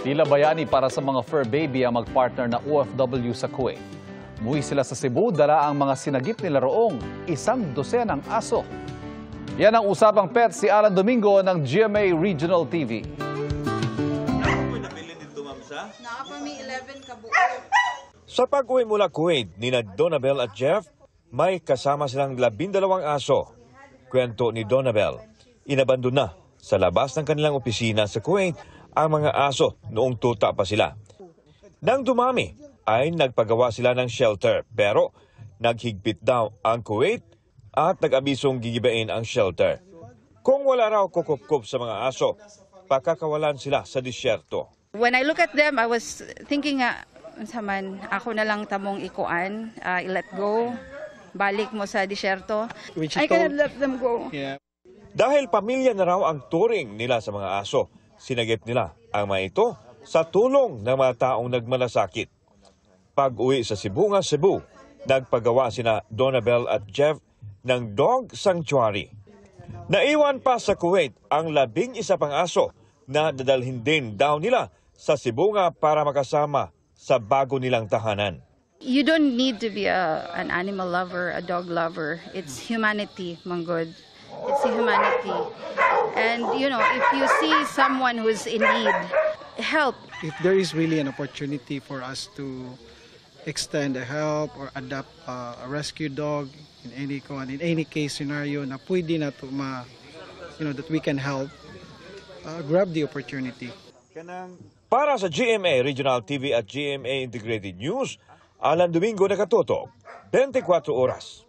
Tila bayani para sa mga fur baby ang magpartner na OFW sa Kuwait. Muwi sila sa Cebu, dala ang mga sinagip nila roong 100 ng aso. Yan ang Usapang Pet, si Alan Domingo ng GMA Regional TV. Sa pag-uwi mula Kuwait, nina Donabel at Jeff, may kasama silang 12 aso. Kwento ni Donabel, inabandon na sa labas ng kanilang opisina sa Kuwait ang mga aso noong tuta pa sila. Nang dumami, ay nagpagawa sila ng shelter pero naghigpit daw ang Kuwait at nag-abisong gigibain ang shelter. Kung wala raw kukup-kup sa mga aso, pakakawalan sila sa disyerto. When I look at them, I was thinking, saman, ako na lang tamong ikuan, let go, balik mo sa disyerto. I cannot let them go. Yeah. Dahil pamilya na raw ang turing nila sa mga aso, sinagip nila ang mga ito sa tulong ng mga taong nagmalasakit. Pag-uwi sa Sibunga, Cebu, nagpagawa sina Donabel at Jeff ng dog sanctuary. Naiwan pa sa Kuwait ang 11 pang aso na dadalhin din daw nila sa Sibunga para makasama sa bago nilang tahanan. You don't need to be an animal lover, a dog lover. It's humanity, manggod. It's humanity. And, you know, if you see someone who's in need, help. If there is really an opportunity for us to extend a help or adopt a rescue dog in any case scenario na pwede na to that we can help, grab the opportunity. Para sa GMA Regional TV at GMA Integrated News, Alan Domingo nakatutok, 24 oras.